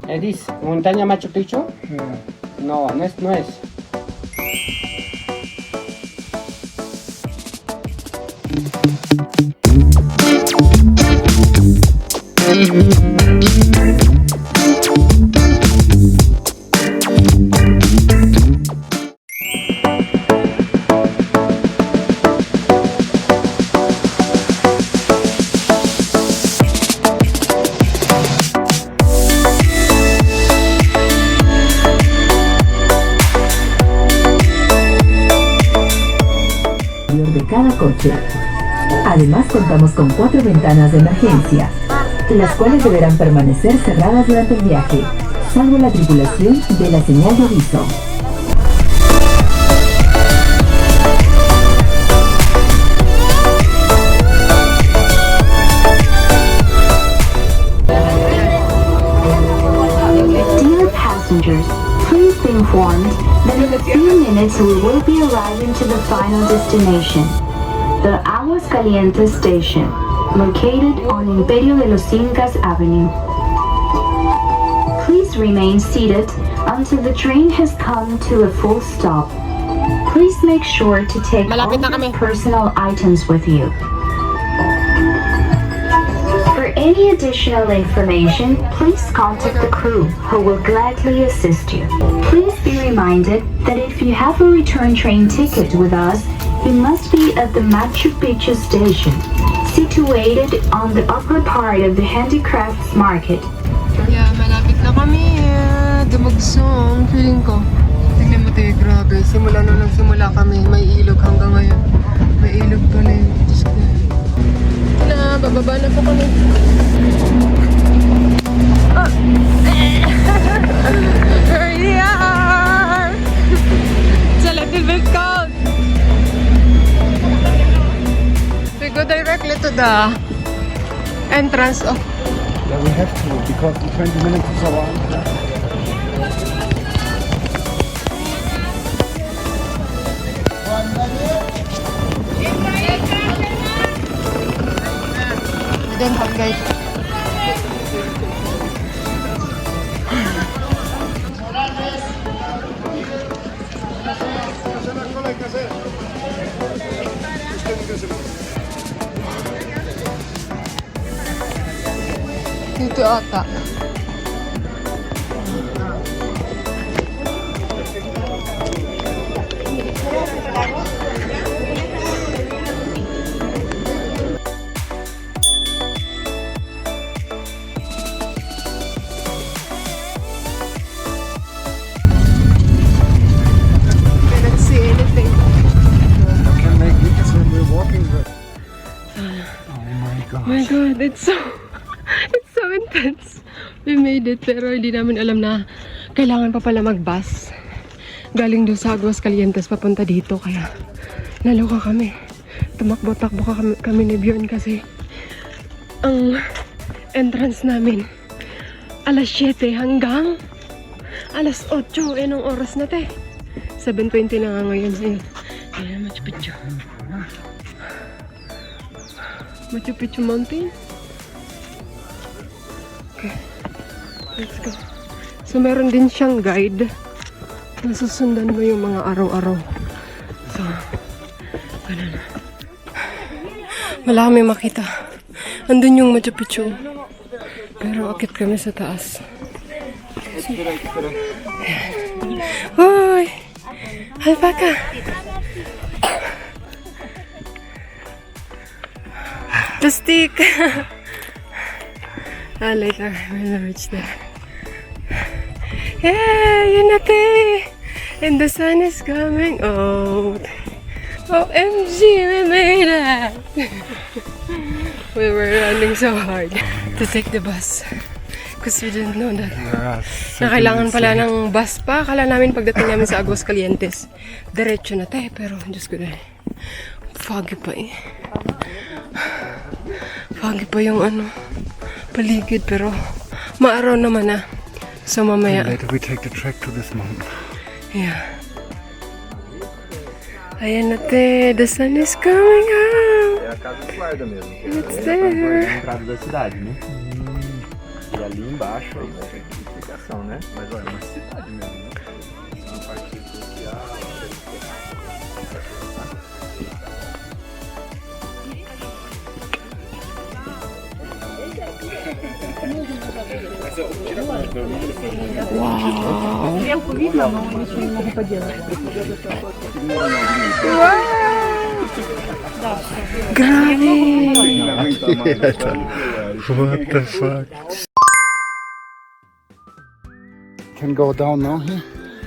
Edis, montaña Machu Picchu? No, no es, no es. De cada coche. Además contamos con 4 ventanas de emergencia, las cuales deberán permanecer cerradas durante el viaje, salvo la tripulación de la señal de aviso. Dear passengers, please be informed that in a few minutes we will be arriving to the final destination, the Aguascalientes station, located on Imperio de los Incas Avenue. Please remain seated until the train has come to a full stop. Please make sure to take all your personal items with you. For any additional information, please contact the crew, who will gladly assist you. Please be reminded that if you have a return train ticket with us, you must be at the Machu Picchu station, situated on the upper part of the handicrafts market. Yeah, malapit na kami. Dumugsong, feeling ko. Tingnan mo tayo, grabe. Simula nung nagsimula kami, may ilog hanggang ngayon. May ilog pa na yun. Diyos ko. Na, bababa na po kami. Oh. Here we are! It's a little bit cold. We go directly to the entrance of... Yeah, we have to, because in 20 minutes is around. We don't have guys. Dito ata. Cannot see anything. I can make videos when we're walking, but... Oh my god. My god, it's so intense. We made it, pero hindi namin alam na kailangan pa pala mag-bus galing doon sa Aguascalientes papunta dito, kaya naloka kami. Tumakbo-takbo kami ni Bjorn kasi ang entrance namin alas 7 hanggang alas 8. Anong oras na te? 7:20 na nga ngayon. Ayun, Machu Picchu. Machu Picchu Mountain. Okay, let's go. So, meron din siyang guide na susundan mo yung mga araw-araw. So, ganun. Wala kami makita. Andun yung Machu Picchu. Pero akit kami sa taas. Uy! Alpaca! The stick! Later, when I reach there. Yeah, yun na te! And the sun is coming out. OMG, we made it! We were running so hard to take the bus. Because we didn't know that. Na kailangan pala ng bus pa. Akala namin pagdating namin sa Aguascalientes, diretso na te. Pero, Diyos ko na. Foggy pa eh. Foggy pa yung paligid, pero maaraw naman na. So mamaya. And later we take the trek to this mountain. Yeah. Ayan na te, the sun is coming out. É a casa de guarda mesmo. It's there. É a entrada da cidade, né? E ali embaixo aí vai ter explicação, né? Mas olha, é uma cidade mesmo, né? É uma parte social, What the fuck? Can go down now here.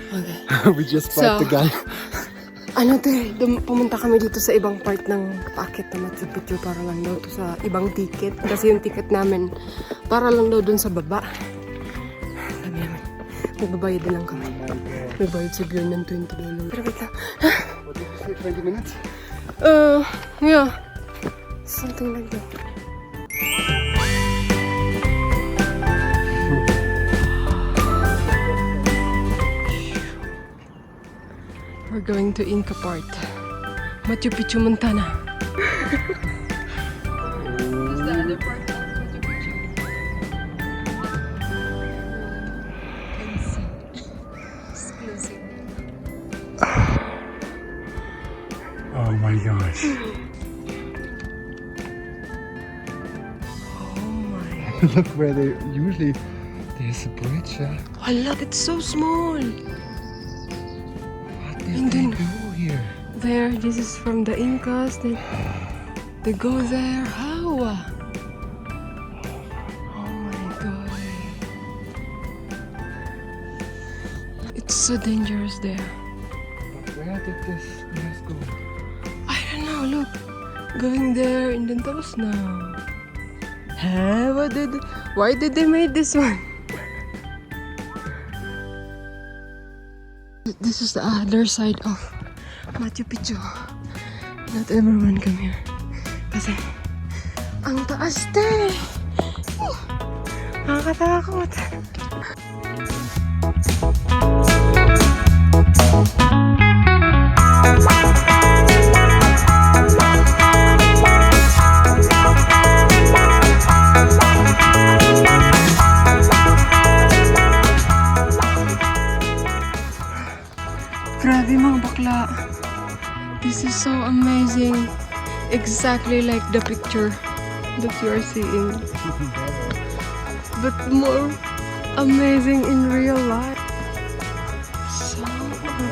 Okay. We just fight So, the guy. Pumunta kami dito sa ibang part ng packet na Machu Picchu para lang daw to sa ibang ticket. Kasi yung ticket namin, para lang daw dun sa baba. Sabi namin, magbabayad na lang kami. Magbayad siguro ng $20. Pero wait lang. What did you say, 20 minutes? Yeah. Something like that. We're going to Inca part. Machu Picchu, Montana. Is the other part of Machu Picchu? Can see. Exclusive. Oh my gosh. Oh my. Look where they usually, there's a bridge. Oh, look, it's so small. What And did they then- do here? There, this is from the Incas. They go there. How? Oh my god. It's so dangerous there. But where did this go? I don't know, look. Going there and then tapos na. Huh? Why did they make this one? This is the other side of Machu Picchu. Not everyone come here. Kasi, ang taas te! Nakakatakot. Grabe mga bakla. This is so amazing. Exactly like the picture that you are seeing. But more amazing in real life. So, oh my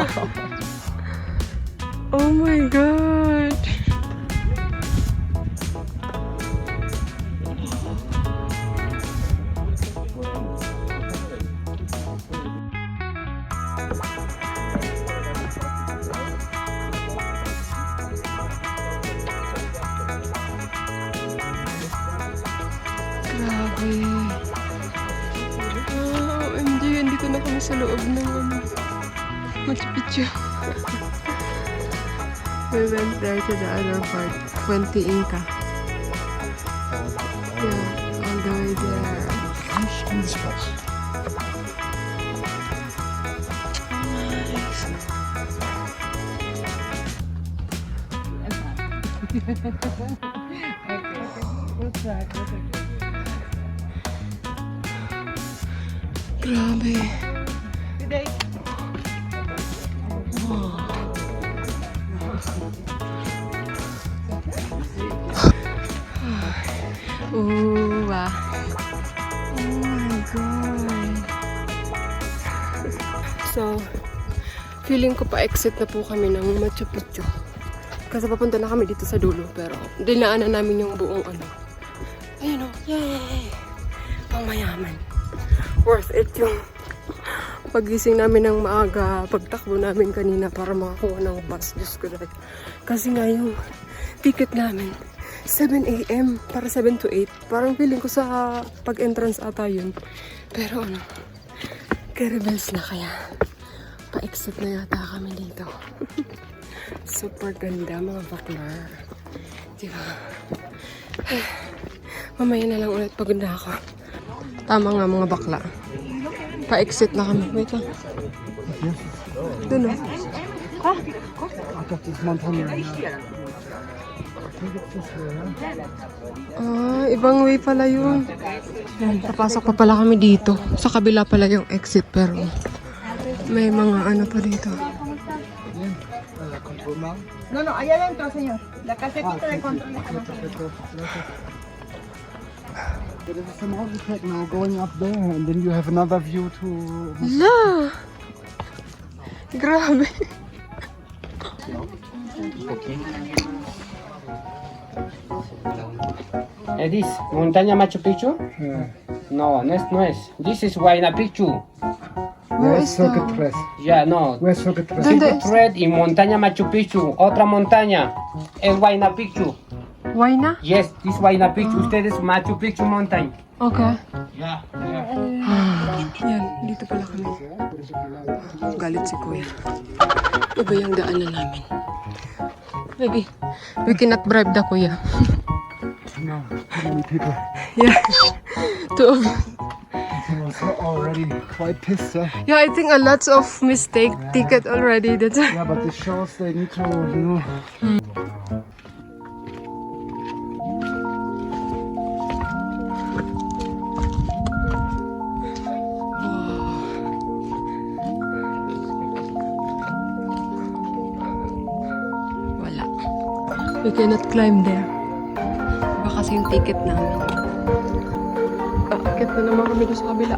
god. Oh my god. Grabe. OMG, hindi ko na kami sa loob ng Machu Picchu. We went there to the other part, Fuente Inca. Yeah, all the way there. Nice. Grabe. Ooh, ah. Oh my god. So, feeling ko pa-exit na po kami ng Machu Picchu. Kasi papunta na kami dito sa dulo, pero dinaanan namin yung buong ano. Ayun o, yay! Pangmayaman. Worth it yung pagising namin ng maaga, pagtakbo namin kanina para makakuha ng bus. Diyos ko dahil. Kasi nga yung ticket namin, 7 a.m. para 7 to 8. Parang feeling ko sa pag-entrance ata yun. Pero ano, kaya-rebels na kaya pa-exit na yata kami dito. Super ganda mga bakla. Diba? Mamaya na lang ulit pagod na ako. Tama nga mga bakla. Pa-exit na kami. Wait lang. Doon o. Das ist Montana. I think it's this way, huh? Ah, ibang way pala yun. Yan, papasok pa pala kami dito. Sa kabila pala yung exit, pero may mga ano pa dito. No, no, allá adentro, señor. La casetita de control. There is some architect now going up there, and then you have another view to. La! Grabe. This montaña Machu Picchu? Yeah. No, no es. This is Huayna Picchu. Where is Circuit 3? Yeah, no. Where's Circuit 3? ¿Dónde? Circuit Red y montaña Machu Picchu. Otra montaña es Huayna Picchu. Why na? Yes, this Huayna Picchu. Ustedes Machu Picchu mountain. Okay. Yeah. Yan, dito pala kami. Galit si Kuya. Iba yung daanan namin. Maybe we cannot bribe the Kuya. No, too many people. Yeah. Two of So already quite pissed, huh? Yeah, I think a lots of mistake ticket already. That's Yeah, but this shows they need to, you know. wala. We cannot climb there. Iba kasi yung ticket namin. Akit na naman kami doon sa kabila.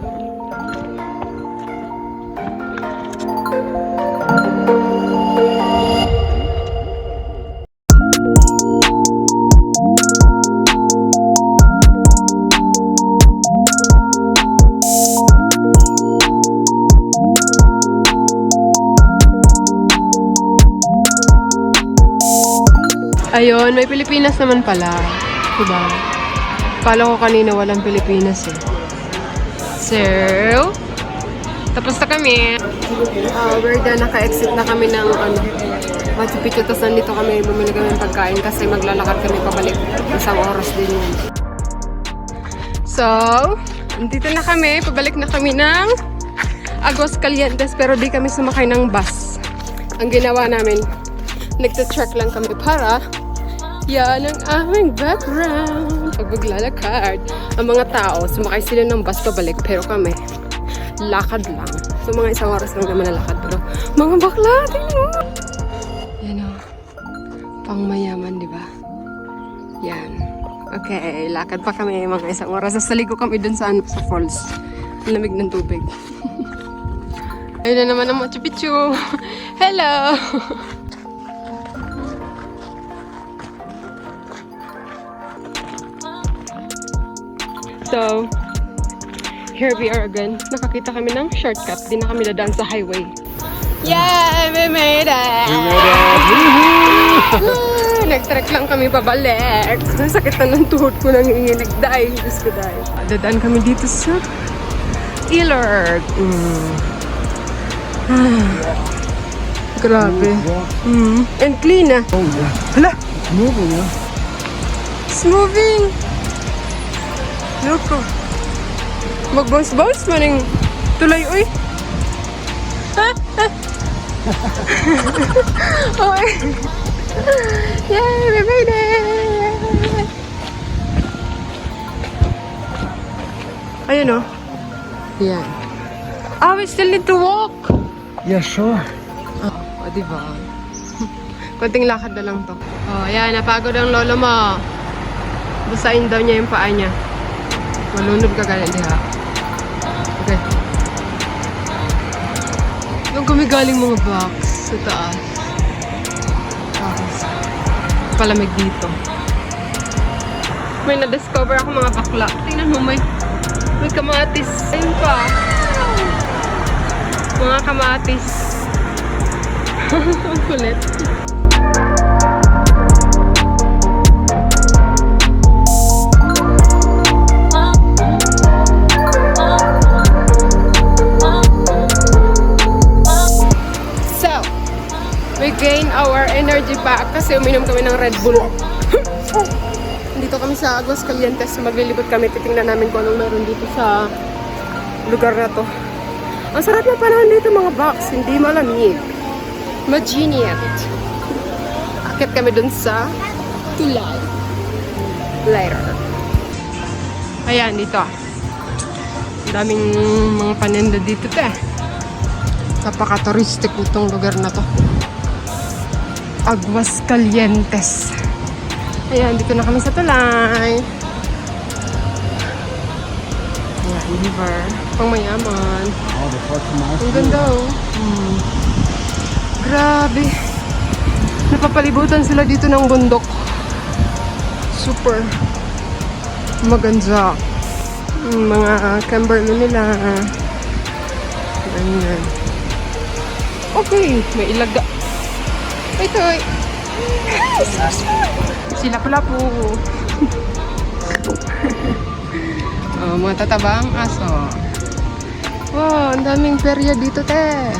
Ayun, may Pilipinas naman pala. Diba? Kala ko kanina walang Pilipinas eh. So, tapos na kami. We're done. Naka-exit na kami ng Machu Picchu. Tapos nandito kami, bumili kami ng pagkain kasi maglalakad kami pabalik. Isang oras din yun. So, nandito na kami. Pabalik na kami ng Aguascalientes. Pero di kami sumakay ng bus. Ang ginawa namin, nagta-truck lang kami para yan ang aming background. Pag maglalakad, ang mga tao, sumakay sila ng bus pabalik, pero kami, lakad lang. So, mga isang oras lang naman na lakad. Pero, mga bakla, tingnan mo! Yan o. Pang mayaman, di ba? Yan. Okay, lakad pa kami mga isang oras. Sasaligo kami dun sa falls. Ang lamig ng tubig. Ayun na naman ang Machu Picchu. Hello! So, here we are again. Nakakita kami ng shortcut. Di na kami dadaan sa highway. Yay! We made it! We made it! Nag-trek lang kami pabalik. Sakit na ng tuhod ko nang inginig. Dahil, Diyos ko dahil. Dadaan kami dito sa Elle. Grabe. And clean ah. Oh, yeah. Hala! It's moving, yeah? It's moving! Loko. Mag-bounce-bounce man yung tulay, uy. Okay. Yay! We made it! Ayun o. Yan. We still need to walk. Yeah, sure. O, diba? Konting lakad na lang to. Yan. Napagod ang lolo mo. Basain daw niya yung paa niya. Malunod ka ganyan diha. Okay. Doon kami galing mga box sa taas. Tapos, palamig dito. May na-discover ako mga bakla. Tingnan mo, may kamatis. Ayun pa. Mga kamatis. Ang kulit. Gain our energy back kasi uminom kami ng Red Bull. Dito kami sa Aguascalientes. Maglilibot kami. Titingnan namin kung anong meron dito sa lugar na to. Ang sarap na panahon dito mga box. Hindi malamig. Maginiat. Akit kami dun sa tulay. Later. Ayan, dito. Ang daming mga paninda dito, te. Napaka-touristic itong lugar na to. Aguascalientes. Ayan, dito na kami sa tulay. Ayan, river. Pangmayaman. Oh, the Portuguese. Ang ganda, oh. Grabe. Napapalibutan sila dito ng bundok. Super maganda. Mga camberlo nila. Ganyan. Okay, may ilaga. Ito ay. Sila pala po. Oh, mga tatabang aso. Wow, ang daming perya dito, te.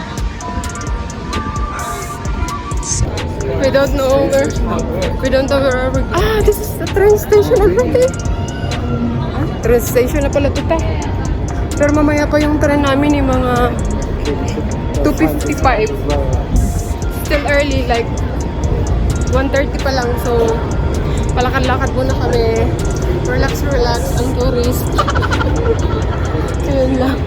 We don't know where. We don't know where we're. Ah, this is the train station already. Train station na pala ito, te. Pero mamaya pa yung train namin yung mga 2:55. Still early, like 1:30 pa lang. So, palakad-lakad muna kami. Relax, relax. Ang tourist. Ayun lang.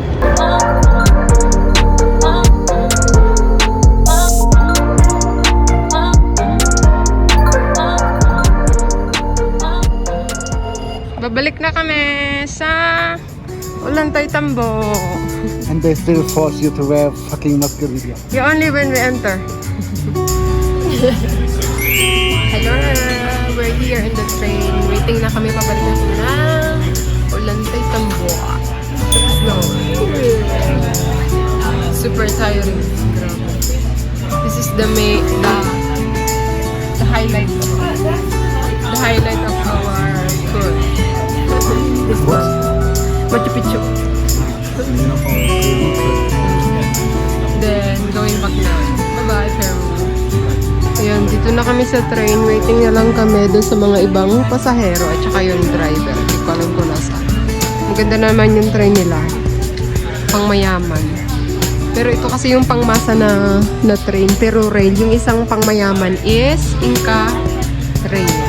Babalik na kami sa Ulantay Tambo. And they still force you to wear fucking mascarilla. Yeah, only when we enter. Hello, we're here in the train. Waiting na kami pabalik na ng Ulantay Tambo. No. Super tiring. This is the highlight. The highlight of our tour. This was Machu Picchu. Then, going back now. Bye-bye, Peru. Ayan, dito na kami sa train. Waiting na lang kami doon sa mga ibang pasahero at saka yung driver. Hindi ko alam kung nasa. Maganda naman yung train nila. Pang mayaman. Pero ito kasi yung pangmasa na train. Pero rail. Yung isang pang mayaman is Inca Rail.